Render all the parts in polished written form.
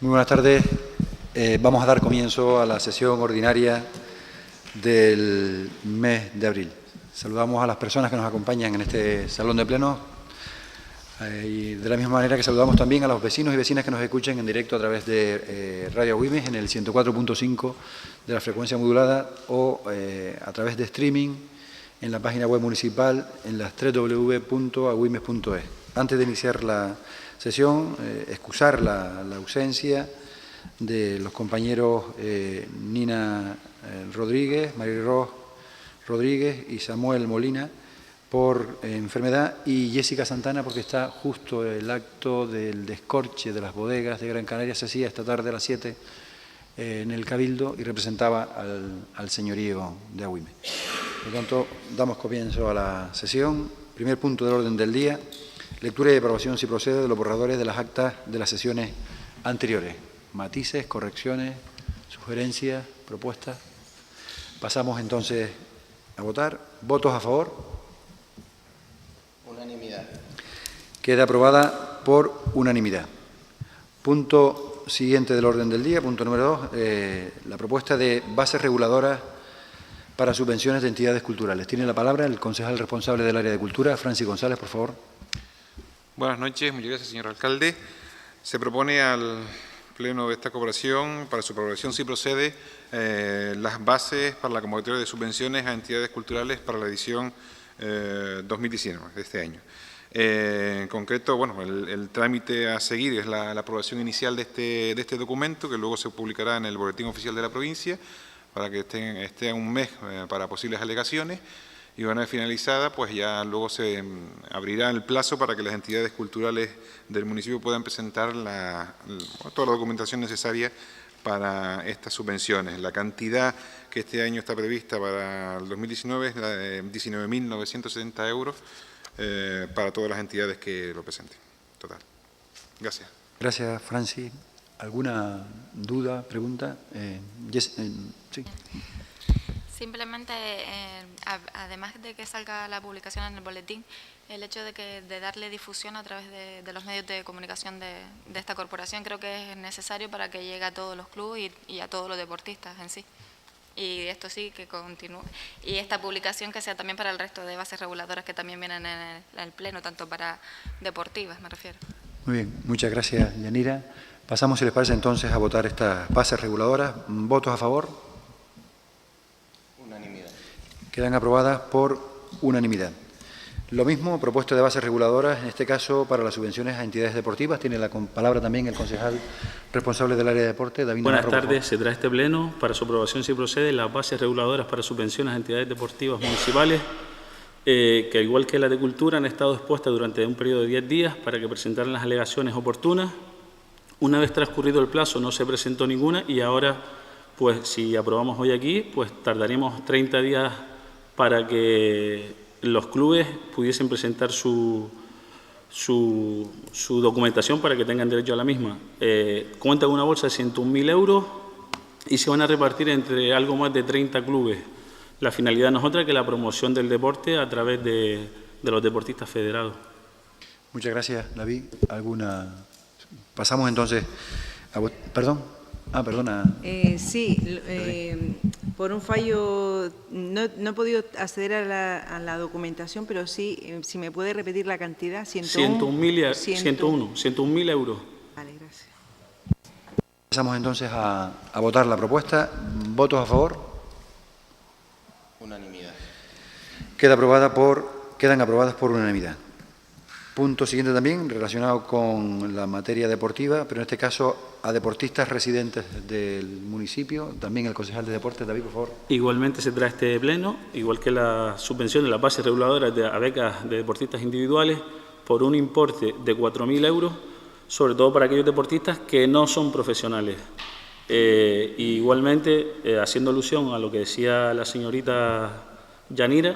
Muy buenas tardes. Vamos a dar comienzo a la sesión ordinaria del mes de abril. Saludamos a las personas que nos acompañan en este salón de pleno y de la misma manera que saludamos también a los vecinos y vecinas que nos escuchen en directo a través de Radio Agüimes en el 104.5 de la frecuencia modulada o a través de streaming en la página web municipal en las www.agüimes.es. Antes de iniciar la sesión, excusar la ausencia de los compañeros Nina Rodríguez, María Ros Rodríguez y Samuel Molina por enfermedad, y Jessica Santana porque está justo el acto del descorche de las bodegas de Gran Canaria. Se hacía esta tarde a las 7 en el Cabildo y representaba al señorío de Agüimes. Por lo tanto, damos comienzo a la sesión. Primer punto del orden del día: lectura y aprobación, si procede, de los borradores de las actas de las sesiones anteriores. Matices, correcciones, sugerencias, propuestas. Pasamos entonces a votar. ¿Votos a favor? Unanimidad. Queda aprobada por unanimidad. Punto siguiente del orden del día, punto número 2, la propuesta de bases reguladoras para subvenciones de entidades culturales. Tiene la palabra el concejal responsable del área de cultura, Francis González, por favor. Buenas noches, muchas gracias, señor alcalde. Se propone al Pleno de esta corporación, para su aprobación, si procede, las bases para la convocatoria de subvenciones a entidades culturales para la edición 2019 de este año. En concreto, bueno, el trámite a seguir es la aprobación inicial de este documento, que luego se publicará en el Boletín Oficial de la provincia, para que esté a un mes para posibles alegaciones. Y una vez finalizada, pues ya luego se abrirá el plazo para que las entidades culturales del municipio puedan presentar toda la documentación necesaria para estas subvenciones. La cantidad que este año está prevista para el 2019 es la de 19.970 euros para todas las entidades que lo presenten. Total. Gracias. Gracias, Francis. ¿Alguna duda, pregunta? Sí. Simplemente, además de que salga la publicación en el boletín, el hecho de darle difusión a través de los medios de comunicación de esta corporación creo que es necesario para que llegue a todos los clubes y a todos los deportistas en sí. Y esto sí, que continúe. Y esta publicación que sea también para el resto de bases reguladoras que también vienen en el Pleno, tanto para deportivas, me refiero. Muy bien, muchas gracias, Yanira. Pasamos, si les parece, entonces a votar estas bases reguladoras. ¿Votos a favor? Unanimidad. Quedan aprobadas por unanimidad. Lo mismo, propuesta de bases reguladoras, en este caso para las subvenciones a entidades deportivas. Tiene la palabra también el concejal responsable del área de deporte, David Navarro. Buenas tardes. Se trae este pleno para su aprobación, si procede, las bases reguladoras para subvenciones a entidades deportivas municipales, que al igual que las de cultura han estado expuestas durante un periodo de 10 días para que presentaran las alegaciones oportunas. Una vez transcurrido el plazo no se presentó ninguna y ahora, pues si aprobamos hoy aquí, pues tardaríamos 30 días para que los clubes pudiesen presentar su documentación para que tengan derecho a la misma. Cuenta con una bolsa de 101.000 euros y se van a repartir entre algo más de 30 clubes. La finalidad no es otra que la promoción del deporte a través de los deportistas federados. Muchas gracias, David. ¿Alguna? Pasamos entonces a... ¿Perdón? Perdona. Sí, por un fallo no he podido acceder a la documentación, pero sí, si me puede repetir la cantidad. 101.000 euros. Vale, gracias. Pasamos entonces a votar la propuesta. ¿Votos a favor? Unanimidad. Quedan aprobadas por unanimidad. Punto siguiente también, relacionado con la materia deportiva, pero en este caso a deportistas residentes del municipio. También el concejal de deportes, David, por favor. Igualmente se trae este pleno, igual que la subvención de las bases reguladoras a becas de deportistas individuales, por un importe de 4.000 euros, sobre todo para aquellos deportistas que no son profesionales. Igualmente, haciendo alusión a lo que decía la señorita Yanira,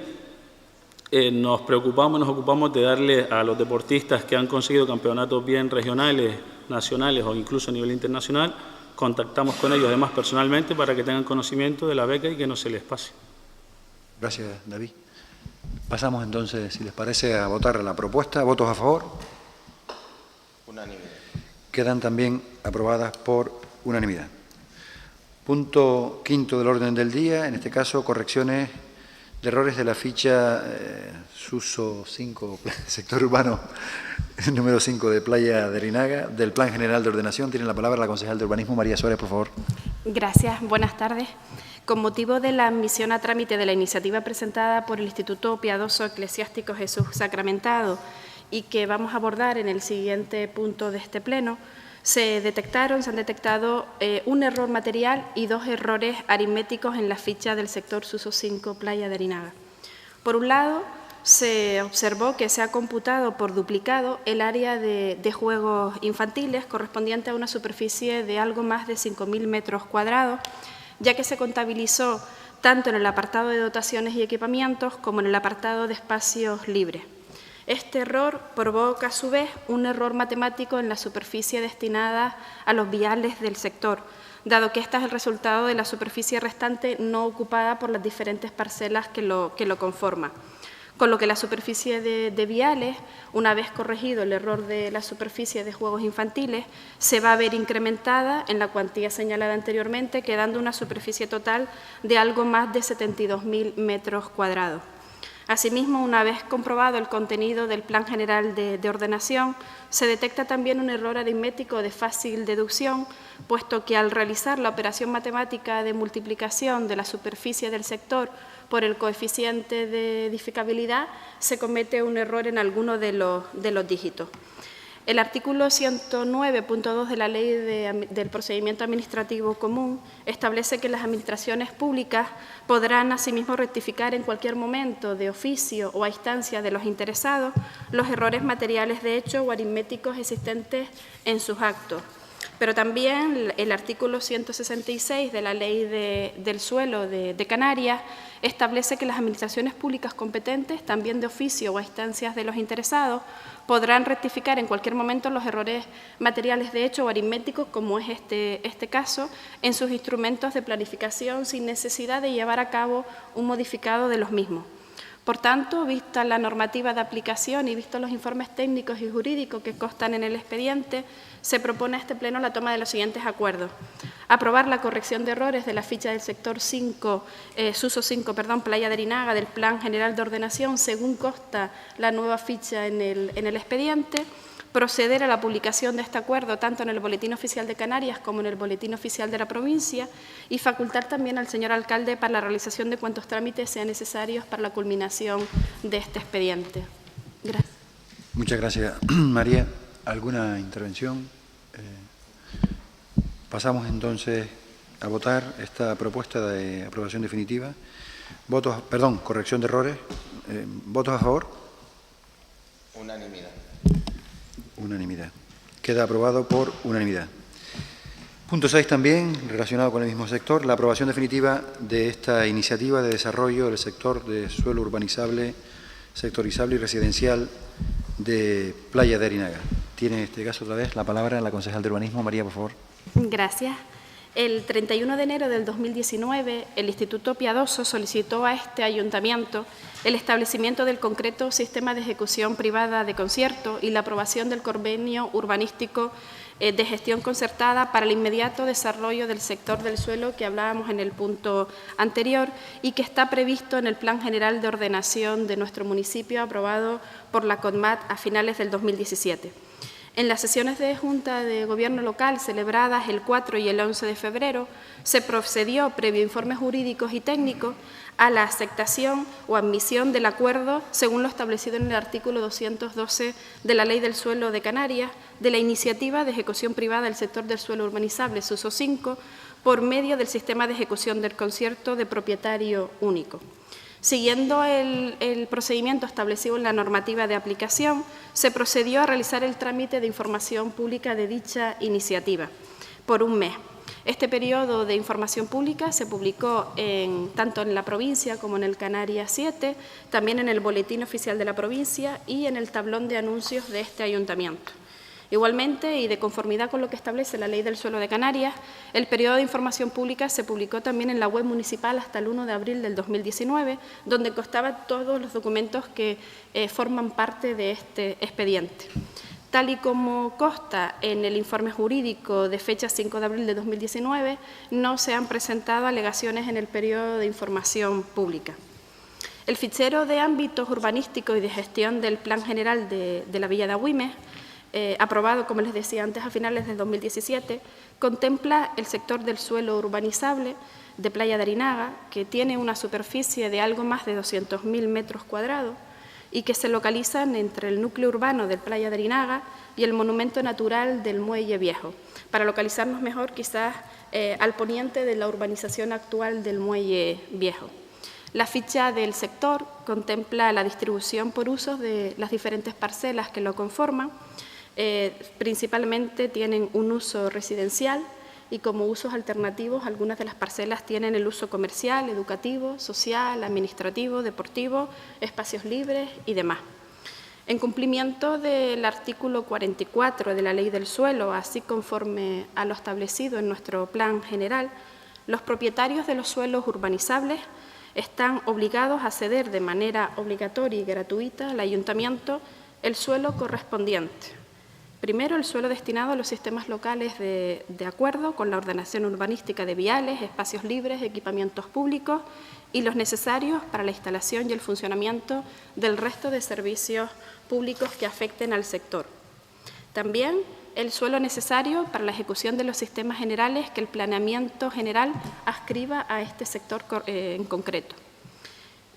nos ocupamos de darle a los deportistas que han conseguido campeonatos bien regionales, nacionales o incluso a nivel internacional, contactamos con ellos además personalmente para que tengan conocimiento de la beca y que no se les pase. Gracias, David. Pasamos entonces, si les parece, a votar la propuesta. ¿Votos a favor? Unanimidad. quedan también aprobadas por unanimidad. Punto quinto del orden del día, en este caso, correcciones de errores de la ficha SUSO 5, sector urbano número 5 de Playa de Erinaga, del Plan General de Ordenación. Tiene la palabra la concejal de Urbanismo, María Suárez, por favor. Gracias, buenas tardes. Con motivo de la admisión a trámite de la iniciativa presentada por el Instituto Piadoso Eclesiástico Jesús Sacramentado y que vamos a abordar en el siguiente punto de este pleno, se han detectado un error material y 2 errores aritméticos en la ficha del sector SUSO 5 Playa de Erinaga. Por un lado, se observó que se ha computado por duplicado el área de juegos infantiles correspondiente a una superficie de algo más de 5.000 metros cuadrados, ya que se contabilizó tanto en el apartado de dotaciones y equipamientos como en el apartado de espacios libres. Este error provoca, a su vez, un error matemático en la superficie destinada a los viales del sector, dado que este es el resultado de la superficie restante no ocupada por las diferentes parcelas que lo conforman. Con lo que la superficie de viales, una vez corregido el error de la superficie de juegos infantiles, se va a ver incrementada en la cuantía señalada anteriormente, quedando una superficie total de algo más de 72.000 metros cuadrados. Asimismo, una vez comprobado el contenido del Plan General de Ordenación, se detecta también un error aritmético de fácil deducción, puesto que al realizar la operación matemática de multiplicación de la superficie del sector por el coeficiente de edificabilidad, se comete un error en alguno de los dígitos. El artículo 109.2 de la Ley del Procedimiento Administrativo Común establece que las administraciones públicas podrán asimismo rectificar en cualquier momento, de oficio o a instancia de los interesados, los errores materiales de hecho o aritméticos existentes en sus actos. Pero también el artículo 166 de la Ley del Suelo de Canarias establece que las administraciones públicas competentes, también de oficio o a instancias de los interesados, podrán rectificar en cualquier momento los errores materiales de hecho o aritméticos, como es este caso, en sus instrumentos de planificación sin necesidad de llevar a cabo un modificado de los mismos. Por tanto, vista la normativa de aplicación y visto los informes técnicos y jurídicos que constan en el expediente, se propone a este Pleno la toma de los siguientes acuerdos. Aprobar la corrección de errores de la ficha del sector 5, SUSO 5, Playa de Erinaga, del Plan General de Ordenación, según consta la nueva ficha en el expediente. Proceder a la publicación de este acuerdo tanto en el Boletín Oficial de Canarias como en el Boletín Oficial de la provincia y facultar también al señor alcalde para la realización de cuantos trámites sean necesarios para la culminación de este expediente. Gracias. Muchas gracias, María. ¿Alguna intervención? Pasamos entonces a votar esta propuesta de aprobación definitiva. Corrección de errores. ¿Votos a favor? Unanimidad. Unanimidad. Queda aprobado por unanimidad. Punto 6 también, relacionado con el mismo sector, la aprobación definitiva de esta iniciativa de desarrollo del sector de suelo urbanizable, sectorizable y residencial de Playa de Erinaga. Tiene en este caso otra vez la palabra la concejal de Urbanismo, María, por favor. Gracias. El 31 de enero del 2019, el Instituto Piadoso solicitó a este ayuntamiento el establecimiento del concreto sistema de ejecución privada de concierto y la aprobación del convenio urbanístico de gestión concertada para el inmediato desarrollo del sector del suelo que hablábamos en el punto anterior y que está previsto en el Plan General de Ordenación de nuestro municipio aprobado por la CONMAT a finales del 2017. En las sesiones de Junta de Gobierno local celebradas el 4 y el 11 de febrero, se procedió, previo informes jurídicos y técnicos, a la aceptación o admisión del acuerdo, según lo establecido en el artículo 212 de la Ley del Suelo de Canarias, de la iniciativa de ejecución privada del sector del suelo urbanizable SUSO 5, por medio del sistema de ejecución del concierto de propietario único. Siguiendo el procedimiento establecido en la normativa de aplicación, se procedió a realizar el trámite de información pública de dicha iniciativa por un mes. Este periodo de información pública se publicó tanto en la provincia como en el Canarias 7, también en el Boletín Oficial de la provincia y en el tablón de anuncios de este ayuntamiento. Igualmente, y de conformidad con lo que establece la Ley del Suelo de Canarias, el periodo de información pública se publicó también en la web municipal hasta el 1 de abril del 2019, donde constaban todos los documentos que forman parte de este expediente. Tal y como consta en el informe jurídico de fecha 5 de abril de 2019, no se han presentado alegaciones en el periodo de información pública. El fichero de ámbitos urbanísticos y de gestión del Plan General de la Villa de Agüimes, aprobado, como les decía antes, a finales de 2017, contempla el sector del suelo urbanizable de Playa de Arinaga, que tiene una superficie de algo más de 200.000 metros cuadrados y que se localizan entre el núcleo urbano de Playa de Arinaga y el monumento natural del Muelle Viejo, para localizarnos mejor quizás al poniente de la urbanización actual del Muelle Viejo. La ficha del sector contempla la distribución por usos de las diferentes parcelas que lo conforman. Principalmente tienen un uso residencial y como usos alternativos algunas de las parcelas tienen el uso comercial, educativo, social, administrativo, deportivo, espacios libres y demás. En cumplimiento del artículo 44 de la Ley del Suelo, así conforme a lo establecido en nuestro Plan General, los propietarios de los suelos urbanizables están obligados a ceder de manera obligatoria y gratuita al Ayuntamiento el suelo correspondiente. Primero, el suelo destinado a los sistemas locales de acuerdo con la ordenación urbanística de viales, espacios libres, equipamientos públicos y los necesarios para la instalación y el funcionamiento del resto de servicios públicos que afecten al sector. También el suelo necesario para la ejecución de los sistemas generales que el planeamiento general adscriba a este sector en concreto.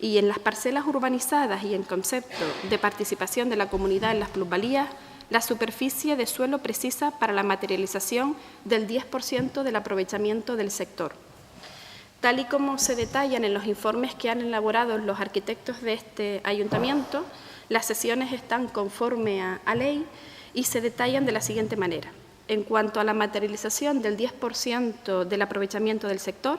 Y en las parcelas urbanizadas y en concepto de participación de la comunidad en las plusvalías, la superficie de suelo precisa para la materialización del 10% del aprovechamiento del sector. Tal y como se detallan en los informes que han elaborado los arquitectos de este ayuntamiento, las sesiones están conforme a ley y se detallan de la siguiente manera. En cuanto a la materialización del 10% del aprovechamiento del sector,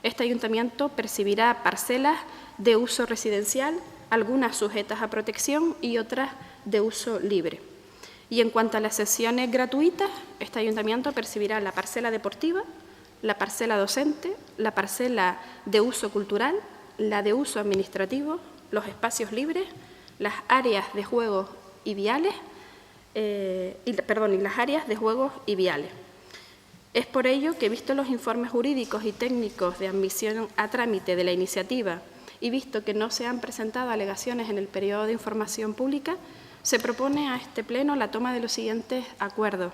este ayuntamiento percibirá parcelas de uso residencial, algunas sujetas a protección y otras de uso libre. Y en cuanto a las sesiones gratuitas, este ayuntamiento percibirá la parcela deportiva, la parcela docente, la parcela de uso cultural, la de uso administrativo, los espacios libres, las áreas de juegos y viales, las áreas de juegos y viales. Es por ello que, visto los informes jurídicos y técnicos de admisión a trámite de la iniciativa y visto que no se han presentado alegaciones en el periodo de información pública, se propone a este Pleno la toma de los siguientes acuerdos.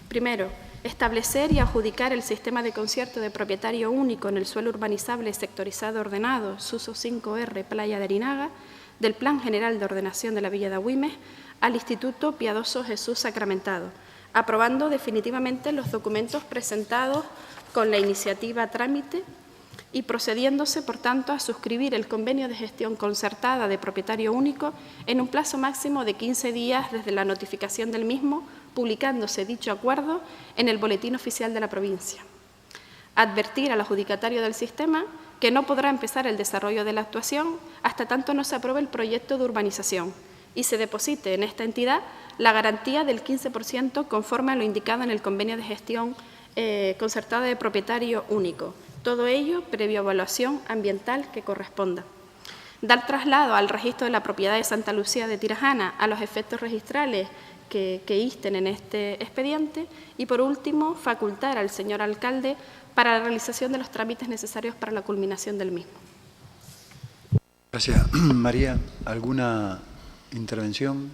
Primero, establecer y adjudicar el sistema de concierto de propietario único en el suelo urbanizable sectorizado ordenado, SUSO 5R Playa de Arinaga, del Plan General de Ordenación de la Villa de Agüimes al Instituto Piadoso Jesús Sacramentado, aprobando definitivamente los documentos presentados con la iniciativa a trámite y procediéndose, por tanto, a suscribir el convenio de gestión concertada de propietario único en un plazo máximo de 15 días desde la notificación del mismo, publicándose dicho acuerdo en el Boletín Oficial de la provincia. Advertir al adjudicatario del sistema que no podrá empezar el desarrollo de la actuación hasta tanto no se apruebe el proyecto de urbanización y se deposite en esta entidad la garantía del 15% conforme a lo indicado en el convenio de gestión concertada de propietario único. Todo ello previo evaluación ambiental que corresponda. Dar traslado al registro de la propiedad de Santa Lucía de Tirajana a los efectos registrales que insten en este expediente y, por último, facultar al señor alcalde para la realización de los trámites necesarios para la culminación del mismo. Gracias. María, ¿alguna intervención?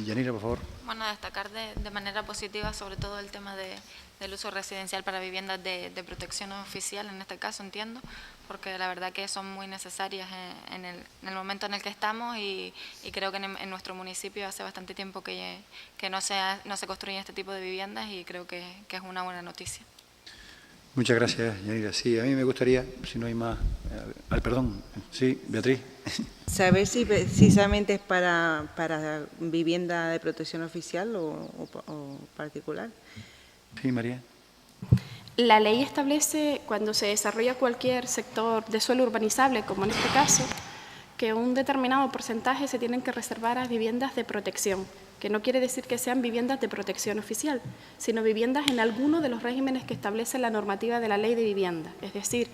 Yanira, por favor. Bueno, destacar de manera positiva sobre todo el tema del uso residencial para viviendas de protección oficial, en este caso entiendo, porque la verdad que son muy necesarias en el momento en el que estamos y creo que en nuestro municipio hace bastante tiempo que no se construyen este tipo de viviendas y creo que es una buena noticia. Muchas gracias, Yanira. Sí, a mí me gustaría, si no hay más... perdón, sí, Beatriz. Saber si precisamente es para vivienda de protección oficial o particular. Sí, María. La ley establece, cuando se desarrolla cualquier sector de suelo urbanizable, como en este caso, que un determinado porcentaje se tienen que reservar a viviendas de protección, que no quiere decir que sean viviendas de protección oficial, sino viviendas en alguno de los regímenes que establece la normativa de la Ley de Vivienda. Es decir,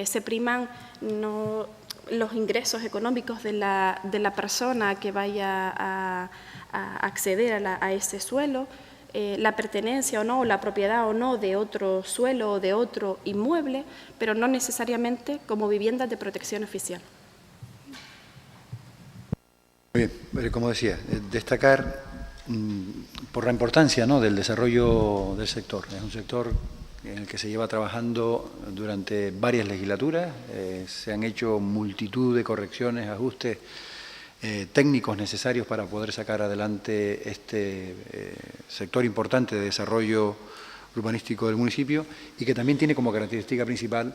se priman los ingresos económicos de la persona que vaya a acceder a ese suelo, la pertenencia o no, la propiedad o no de otro suelo o de otro inmueble, pero no necesariamente como viviendas de protección oficial. Muy bien, como decía, destacar por la importancia, ¿no?, del desarrollo del sector. Es un sector en el que se lleva trabajando durante varias legislaturas, se han hecho multitud de correcciones, ajustes técnicos necesarios para poder sacar adelante este sector importante de desarrollo urbanístico del municipio y que también tiene como característica principal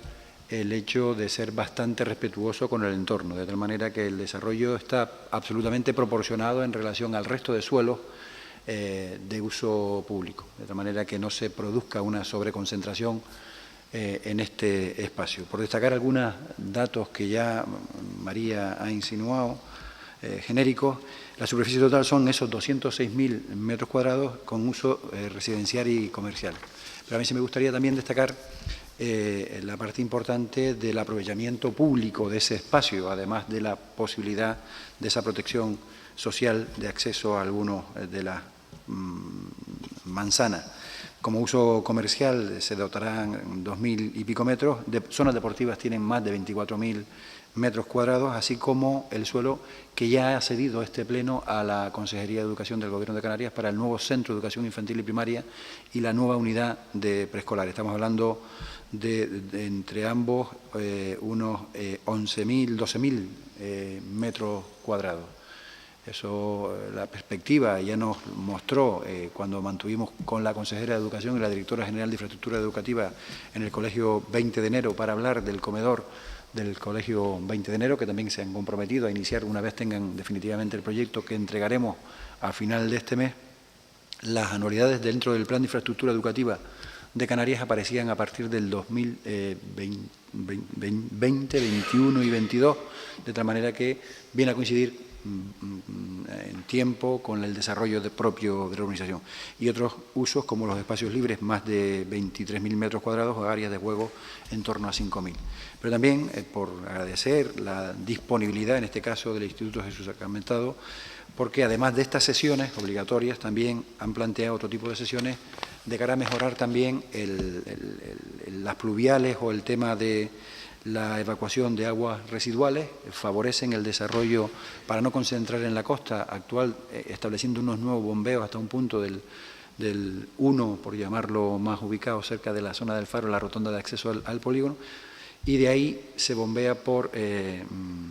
el hecho de ser bastante respetuoso con el entorno, de tal manera que el desarrollo está absolutamente proporcionado en relación al resto de suelos de uso público, de tal manera que no se produzca una sobreconcentración en este espacio. Por destacar algunos datos que ya María ha insinuado, genéricos, la superficie total son esos 206.000 metros cuadrados con uso residencial y comercial. Pero a mí sí me gustaría también destacar la parte importante del aprovechamiento público de ese espacio, además de la posibilidad de esa protección social de acceso a algunos de las manzanas. Como uso comercial se dotarán 2.000 y pico metros, de zonas deportivas tienen más de 24.000 metros cuadrados, así como el suelo que ya ha cedido este pleno a la Consejería de Educación del Gobierno de Canarias para el nuevo Centro de Educación Infantil y Primaria y la nueva unidad de preescolar. Estamos hablando de entre ambos unos 11.000, 12.000 metros cuadrados. Eso, la perspectiva ya nos mostró cuando mantuvimos con la consejera de Educación y la directora general de Infraestructura Educativa en el Colegio 20 de enero para hablar del comedor del Colegio 20 de enero, que también se han comprometido a iniciar una vez tengan definitivamente el proyecto que entregaremos a final de este mes. Las anualidades dentro del Plan de Infraestructura Educativa de Canarias aparecían a partir del 2020, 21 y 22, de tal manera que viene a coincidir en tiempo con el desarrollo propio de la urbanización y otros usos como los espacios libres, más de 23.000 metros cuadrados o áreas de juego en torno a 5.000. Pero también por agradecer la disponibilidad, en este caso del Instituto Jesús Sacramentado, porque además de estas sesiones obligatorias también han planteado otro tipo de sesiones de cara a mejorar también las pluviales o el tema de la evacuación de aguas residuales, favorecen el desarrollo para no concentrar en la costa actual, estableciendo unos nuevos bombeos hasta un punto del 1, por llamarlo más ubicado, cerca de la zona del Faro, la rotonda de acceso al polígono, y de ahí se bombea por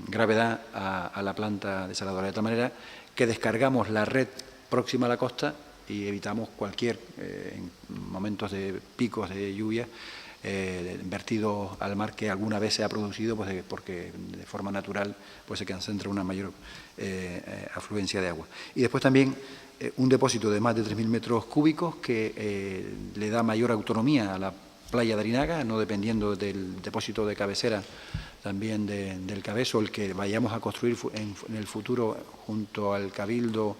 gravedad a la planta desaladora, de tal manera que descargamos la red próxima a la costa y evitamos cualquier, en momentos de picos de lluvia, vertido al mar que alguna vez se ha producido, pues porque de forma natural pues se concentra una mayor afluencia de agua. Y después también un depósito de más de 3.000 metros cúbicos que le da mayor autonomía a la playa de Arinaga, no dependiendo del depósito de cabecera también del Cabezo, el que vayamos a construir en el futuro junto al Cabildo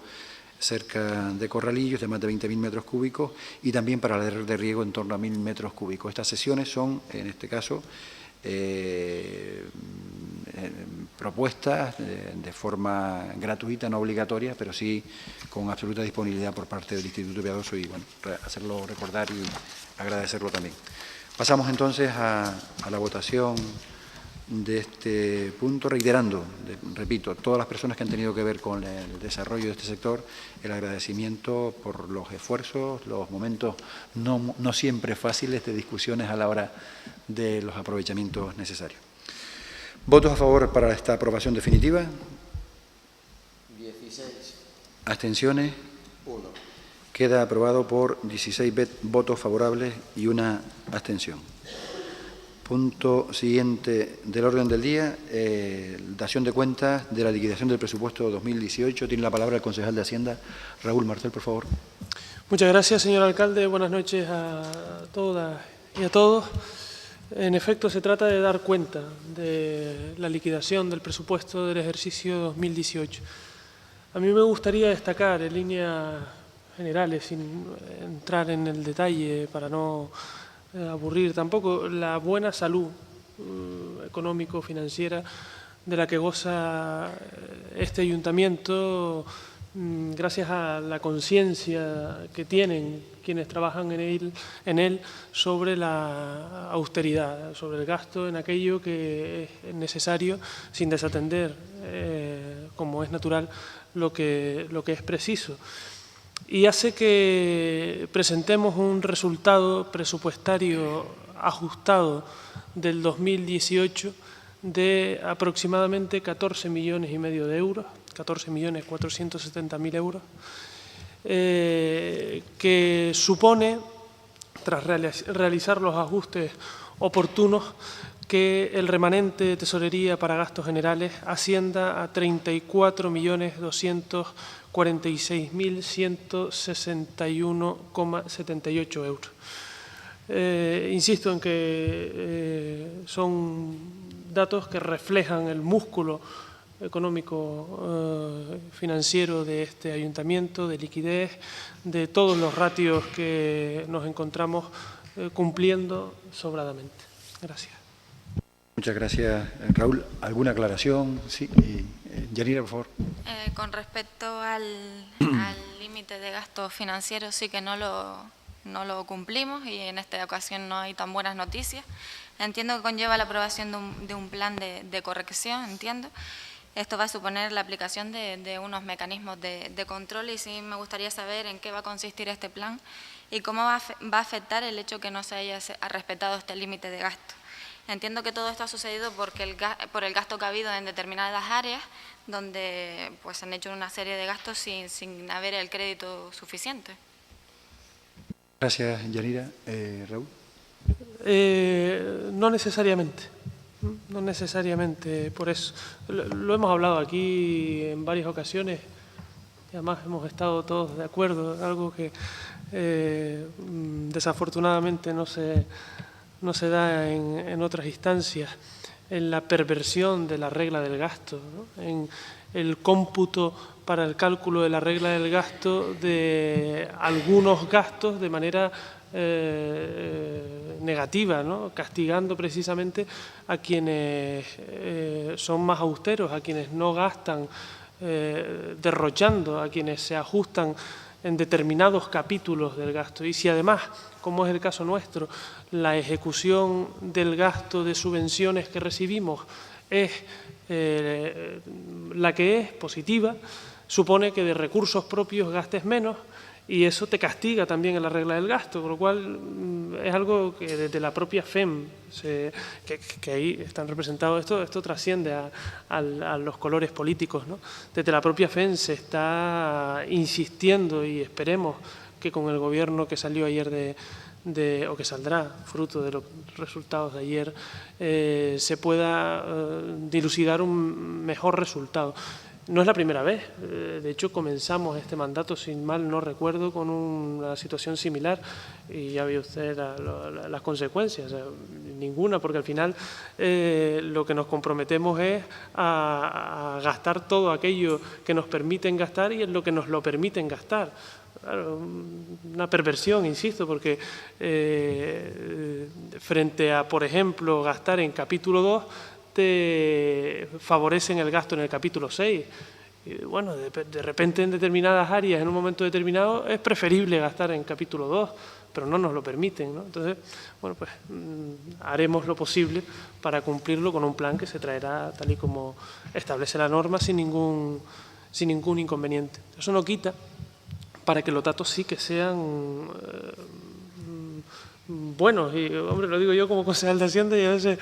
cerca de Corralillos, de más de 20.000 metros cúbicos, y también para la red de riego en torno a 1.000 metros cúbicos. Estas sesiones son, en este caso, propuestas de forma gratuita, no obligatoria, pero sí con absoluta disponibilidad por parte del Instituto Piadoso y, bueno, hacerlo recordar y agradecerlo también. Pasamos entonces a la votación de este punto, reiterando, repito, a todas las personas que han tenido que ver con el desarrollo de este sector, el agradecimiento por los esfuerzos, los momentos no siempre fáciles de discusiones a la hora de los aprovechamientos necesarios. ¿Votos a favor para esta aprobación definitiva? 16. ¿Abstenciones? 1. Queda aprobado por 16 votos favorables y una abstención. Punto siguiente del orden del día, dación de cuentas de la liquidación del presupuesto 2018. Tiene la palabra el concejal de Hacienda, Raúl Martel, por favor. Muchas gracias, señor alcalde. Buenas noches a todas y a todos. En efecto, se trata de dar cuenta de la liquidación del presupuesto del ejercicio 2018. A mí me gustaría destacar en líneas generales, sin entrar en el detalle para no aburrir tampoco, la buena salud económico-financiera de la que goza este ayuntamiento gracias a la conciencia que tienen quienes trabajan en él sobre la austeridad, sobre el gasto en aquello que es necesario sin desatender, como es natural, lo que es preciso. Y hace que presentemos un resultado presupuestario ajustado del 2018 de aproximadamente 14,5 millones de euros, 14.470.000 euros, que supone, tras realizar los ajustes oportunos, que el remanente de tesorería para gastos generales ascienda a 34.246.161,78 euros. Insisto en que son datos que reflejan el músculo económico financiero de este ayuntamiento, de liquidez, de todos los ratios que nos encontramos cumpliendo sobradamente. Gracias. Muchas gracias, Raúl. ¿Alguna aclaración? Sí. Yanira, por favor. Con respecto al límite de gasto financiero, sí que no lo cumplimos y en esta ocasión no hay tan buenas noticias. Entiendo que conlleva la aprobación de un plan de corrección, entiendo. Esto va a suponer la aplicación de unos mecanismos de control y sí me gustaría saber en qué va a consistir este plan y cómo va a afectar el hecho que no se haya respetado este límite de gasto. Entiendo que todo esto ha sucedido por el gasto que ha habido en determinadas áreas donde pues, han hecho una serie de gastos sin haber el crédito suficiente. Gracias, Yanira. Raúl. No necesariamente. No necesariamente por eso. Lo hemos hablado aquí en varias ocasiones y además hemos estado todos de acuerdo, algo que desafortunadamente no se da en otras instancias, en la perversión de la regla del gasto, ¿no? En el cómputo para el cálculo de la regla del gasto de algunos gastos de manera negativa, ¿no? Castigando precisamente a quienes son más austeros, a quienes no gastan, derrochando, a quienes se ajustan en determinados capítulos del gasto. Y si además, como es el caso nuestro, la ejecución del gasto de subvenciones que recibimos es la que es positiva, supone que de recursos propios gastes menos y eso te castiga también en la regla del gasto, con lo cual es algo que desde la propia FEM, que ahí están representados, esto trasciende a los colores políticos, ¿no? Desde la propia FEM se está insistiendo y esperemos que con el gobierno que salió ayer o que saldrá fruto de los resultados de ayer, se pueda dilucidar un mejor resultado. No es la primera vez, de hecho comenzamos este mandato, sin mal no recuerdo, con una situación similar y ya ve usted las consecuencias, o sea, ninguna, porque al final lo que nos comprometemos es a gastar todo aquello que nos permiten gastar y en lo que nos lo permiten gastar. Claro, una perversión, insisto, porque frente a, por ejemplo, gastar en capítulo 2, te favorecen el gasto en el capítulo 6. Y bueno, de repente en determinadas áreas, en un momento determinado, es preferible gastar en capítulo 2, pero no nos lo permiten, ¿no? Entonces, bueno, pues haremos lo posible para cumplirlo con un plan que se traerá tal y como establece la norma sin ningún inconveniente. Eso no quita para que los datos sí que sean buenos, y hombre, lo digo yo como concejal de Hacienda y a veces,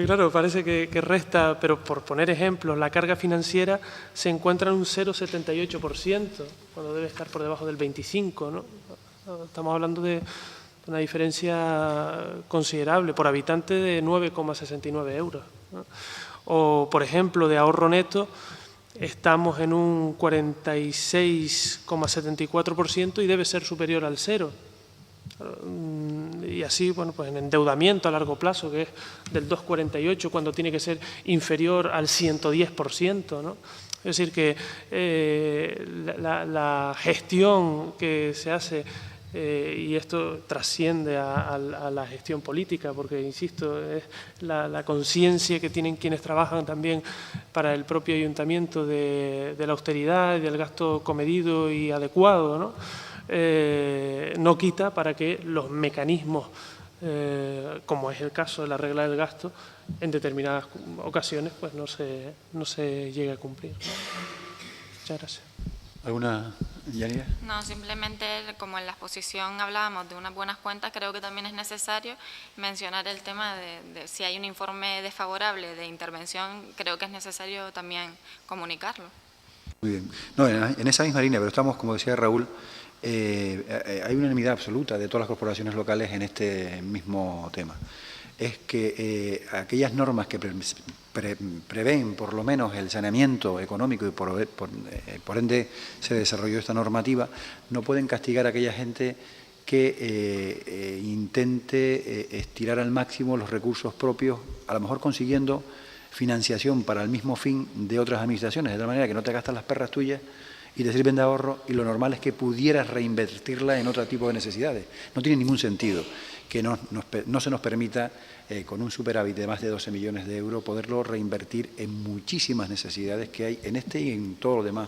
claro, parece que resta, pero por poner ejemplos, la carga financiera se encuentra en un 0,78%, cuando debe estar por debajo del 25%, ¿no? Estamos hablando de una diferencia considerable, por habitante de 9,69 euros, ¿no? O, por ejemplo, de ahorro neto, estamos en un 46,74% y debe ser superior al 0%. Y así, bueno, pues en endeudamiento a largo plazo, que es del 2,48, cuando tiene que ser inferior al 110%, ¿no? Es decir, que la gestión que se hace y esto trasciende a la gestión política, porque, insisto, es la conciencia que tienen quienes trabajan también para el propio ayuntamiento de la austeridad y del gasto comedido y adecuado, ¿no? No quita para que los mecanismos, como es el caso de la regla del gasto, en determinadas ocasiones pues no se llegue a cumplir. Muchas gracias. ¿Alguna, Yanira? No, simplemente como en la exposición hablábamos de unas buenas cuentas, creo que también es necesario mencionar el tema de si hay un informe desfavorable de intervención, creo que es necesario también comunicarlo. Muy bien. No, en esa misma línea, pero estamos, como decía Raúl, hay unanimidad absoluta de todas las corporaciones locales en este mismo tema. Es que aquellas normas que prevén por lo menos el saneamiento económico y por ende se desarrolló esta normativa, no pueden castigar a aquella gente que intente estirar al máximo los recursos propios, a lo mejor consiguiendo financiación para el mismo fin de otras administraciones, de tal manera que no te gastas las perras tuyas y te sirven de ahorro, y lo normal es que pudieras reinvertirla en otro tipo de necesidades. No tiene ningún sentido que no se nos permita, con un superávit de más de 12 millones de euros, poderlo reinvertir en muchísimas necesidades que hay en este y en todos los demás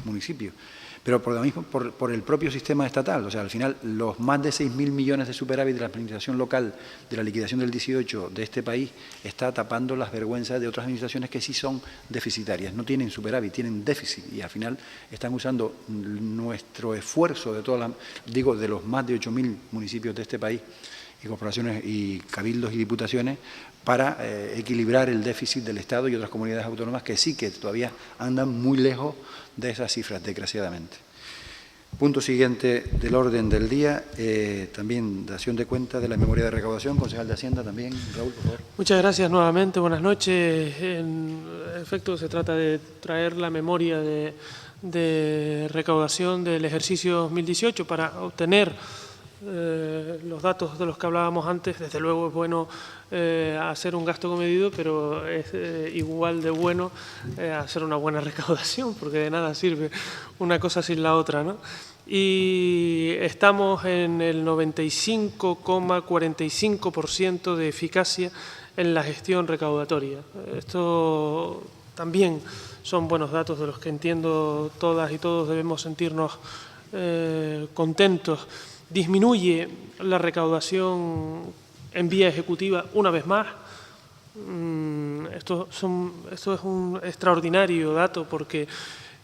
municipios. Pero por lo mismo, por el propio sistema estatal. O sea, al final, los más de 6.000 millones de superávit de la administración local, de la liquidación del 18 de este país, está tapando las vergüenzas de otras administraciones que sí son deficitarias. No tienen superávit, tienen déficit, y al final están usando nuestro esfuerzo de de los más de 8.000 municipios de este país, y corporaciones y cabildos y diputaciones, para equilibrar el déficit del Estado y otras comunidades autónomas que sí que todavía andan muy lejos de esas cifras, desgraciadamente. Punto siguiente del orden del día, también dación de cuenta de la memoria de recaudación. Concejal de Hacienda también, Raúl, por favor. Muchas gracias nuevamente, buenas noches. En efecto, se trata de traer la memoria de recaudación del ejercicio 2018 para obtener los datos de los que hablábamos antes. Desde luego es bueno hacer un gasto comedido, pero es igual de bueno hacer una buena recaudación, porque de nada sirve una cosa sin la otra, ¿no? Y estamos en el 95,45% de eficacia en la gestión recaudatoria. Esto también son buenos datos de los que entiendo todas y todos debemos sentirnos contentos. Disminuye la recaudación en vía ejecutiva una vez más. Esto es un extraordinario dato, porque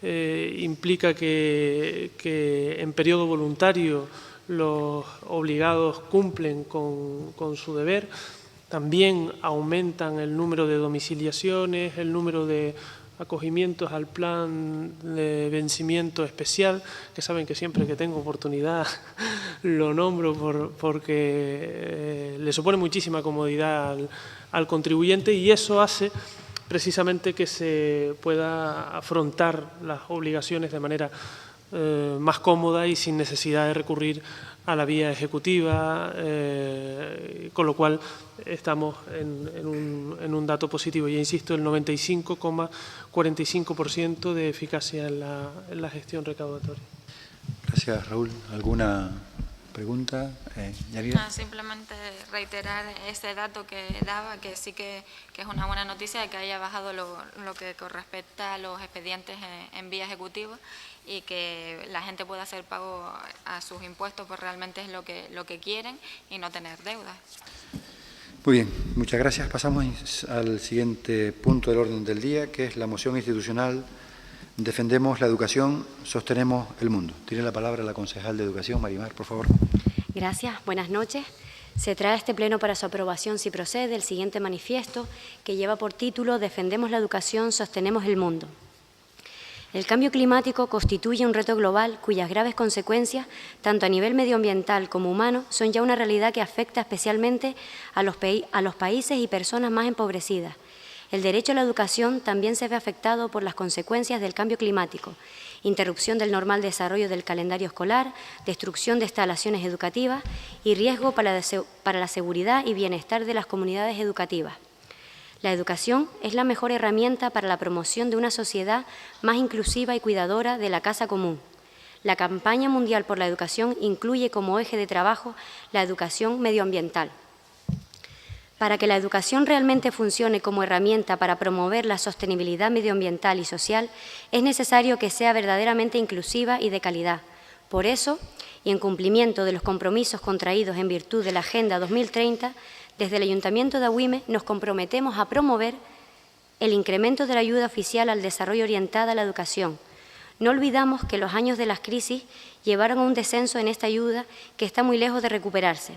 implica que en periodo voluntario los obligados cumplen con su deber. También aumentan el número de domiciliaciones, el número de acogimientos al plan de vencimiento especial, que saben que siempre que tengo oportunidad lo nombro porque le supone muchísima comodidad al contribuyente, y eso hace precisamente que se pueda afrontar las obligaciones de manera más cómoda y sin necesidad de recurrir a la vía ejecutiva, con lo cual estamos en un dato positivo. Y insisto, el 95,45% de eficacia en la gestión recaudatoria. Gracias, Raúl. ¿Alguna pregunta? Yanira. No, simplemente reiterar ese dato que daba, que sí que es una buena noticia de que haya bajado lo que respecta a los expedientes en vía ejecutiva, y que la gente pueda hacer pago a sus impuestos, pues realmente es lo que quieren, y no tener deudas. Muy bien, muchas gracias. Pasamos al siguiente punto del orden del día, que es la moción institucional Defendemos la educación, sostenemos el mundo. Tiene la palabra la concejal de Educación, Marimar, por favor. Gracias, buenas noches. Se trae a este pleno para su aprobación, si procede, el siguiente manifiesto, que lleva por título Defendemos la educación, sostenemos el mundo. El cambio climático constituye un reto global cuyas graves consecuencias, tanto a nivel medioambiental como humano, son ya una realidad que afecta especialmente a los países y personas más empobrecidas. El derecho a la educación también se ve afectado por las consecuencias del cambio climático: interrupción del normal desarrollo del calendario escolar, destrucción de instalaciones educativas y riesgo para la seguridad y bienestar de las comunidades educativas. La educación es la mejor herramienta para la promoción de una sociedad más inclusiva y cuidadora de la casa común. La campaña mundial por la educación incluye como eje de trabajo la educación medioambiental. Para que la educación realmente funcione como herramienta para promover la sostenibilidad medioambiental y social, es necesario que sea verdaderamente inclusiva y de calidad. Por eso, y en cumplimiento de los compromisos contraídos en virtud de la Agenda 2030, desde el Ayuntamiento de Agüime nos comprometemos a promover el incremento de la ayuda oficial al desarrollo orientada a la educación. No olvidamos que los años de las crisis llevaron a un descenso en esta ayuda que está muy lejos de recuperarse.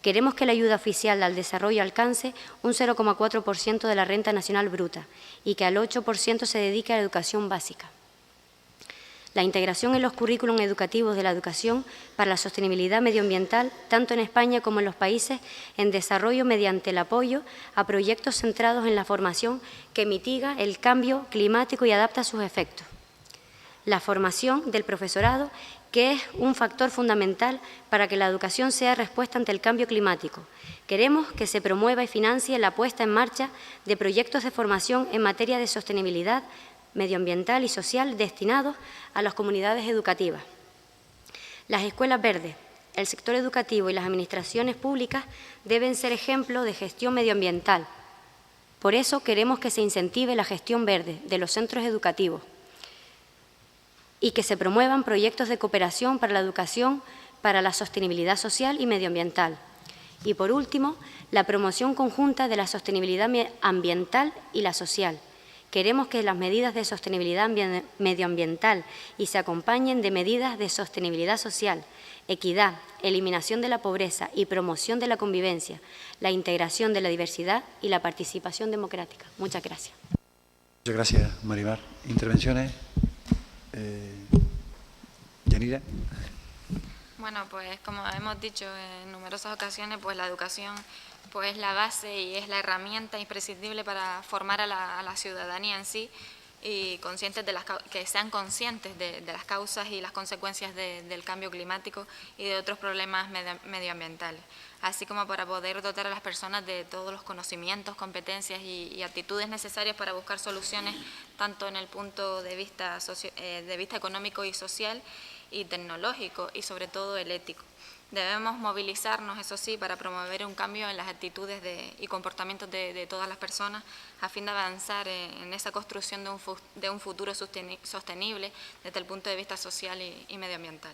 Queremos que la ayuda oficial al desarrollo alcance un 0,4% de la renta nacional bruta y que al 8% se dedique a la educación básica. La integración en los currículums educativos de la educación para la sostenibilidad medioambiental, tanto en España como en los países en desarrollo mediante el apoyo a proyectos centrados en la formación que mitiga el cambio climático y adapta sus efectos. La formación del profesorado, que es un factor fundamental para que la educación sea respuesta ante el cambio climático. Queremos que se promueva y financie la puesta en marcha de proyectos de formación en materia de sostenibilidad medioambiental y social destinados a las comunidades educativas. Las escuelas verdes, el sector educativo y las administraciones públicas deben ser ejemplo de gestión medioambiental. Por eso queremos que se incentive la gestión verde de los centros educativos y que se promuevan proyectos de cooperación para la educación, para la sostenibilidad social y medioambiental. Y, por último, la promoción conjunta de la sostenibilidad ambiental y la social. Queremos que las medidas de sostenibilidad medioambiental y se acompañen de medidas de sostenibilidad social, equidad, eliminación de la pobreza y promoción de la convivencia, la integración de la diversidad y la participación democrática. Muchas gracias. Muchas gracias, Marimar. ¿Intervenciones? Yanira. Bueno, pues como hemos dicho en numerosas ocasiones, pues la educación pues es la base y es la herramienta imprescindible para formar a la ciudadanía en sí y que sean conscientes de las causas y las consecuencias del cambio climático y de otros problemas medioambientales, así como para poder dotar a las personas de todos los conocimientos, competencias y actitudes necesarias para buscar soluciones tanto en el punto de vista económico y social y tecnológico y sobre todo el ético. Debemos movilizarnos, eso sí, para promover un cambio en las actitudes y comportamientos de todas las personas a fin de avanzar en esa construcción de un futuro sostenible desde el punto de vista social y medioambiental.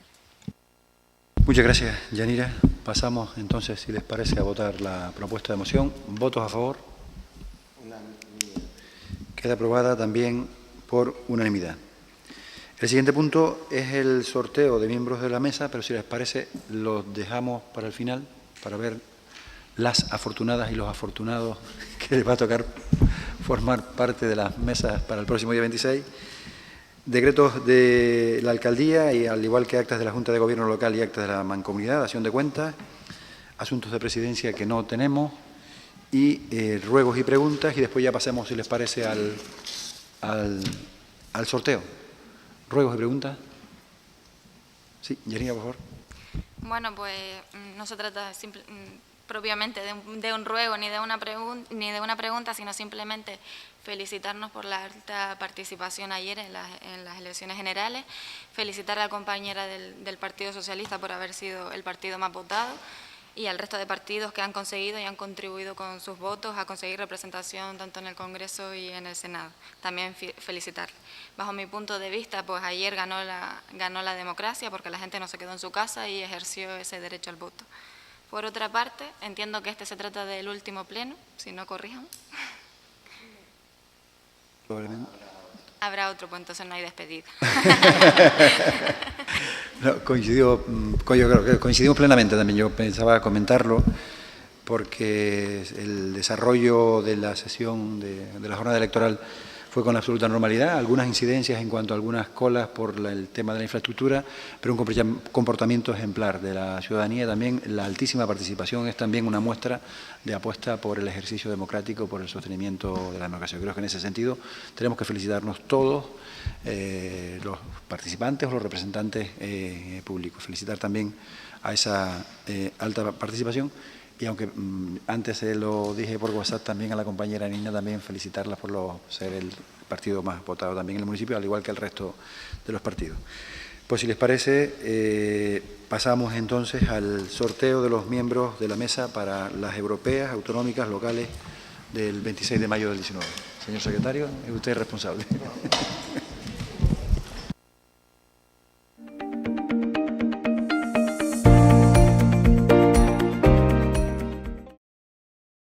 Muchas gracias, Yanira. Pasamos entonces, si les parece, a votar la propuesta de moción. ¿Votos a favor? Unanimidad. Queda aprobada también por unanimidad. El siguiente punto es el sorteo de miembros de la mesa, pero si les parece, los dejamos para el final, para ver las afortunadas y los afortunados que les va a tocar formar parte de las mesas para el próximo día 26. Decretos de la alcaldía y al igual que actas de la Junta de Gobierno Local y actas de la Mancomunidad, dación de cuentas, asuntos de presidencia que no tenemos y ruegos y preguntas, y después ya pasemos, si les parece, al sorteo. ¿Ruegos y preguntas? Sí, Yanira, por favor. Bueno, pues no se trata propiamente de un ruego ni de una pregunta, sino simplemente felicitarnos por la alta participación ayer en las elecciones generales, felicitar a la compañera del Partido Socialista por haber sido el partido más votado y al resto de partidos que han conseguido y han contribuido con sus votos a conseguir representación tanto en el Congreso y en el Senado. También felicitarle. Bajo mi punto de vista, pues ayer ganó la democracia porque la gente no se quedó en su casa y ejerció ese derecho al voto. Por otra parte, entiendo que se trata del último pleno, si no corrijan. Probablemente. Habrá otro, pues entonces no hay despedida. No, coincidimos plenamente también. Yo pensaba comentarlo porque el desarrollo de la sesión de la jornada electoral fue con absoluta normalidad, algunas incidencias en cuanto a algunas colas por el tema de la infraestructura, pero un comportamiento ejemplar de la ciudadanía. También la altísima participación es también una muestra de apuesta por el ejercicio democrático, por el sostenimiento de la democracia. Creo que en ese sentido tenemos que felicitarnos todos, los participantes o los representantes públicos. Felicitar también a esa alta participación. Y aunque antes se lo dije por WhatsApp también a la compañera Nina, también felicitarla por ser el partido más votado también en el municipio, al igual que el resto de los partidos. Pues si les parece, pasamos entonces al sorteo de los miembros de la mesa para las europeas, autonómicas, locales del 26 de mayo del 19. Señor secretario, es usted responsable.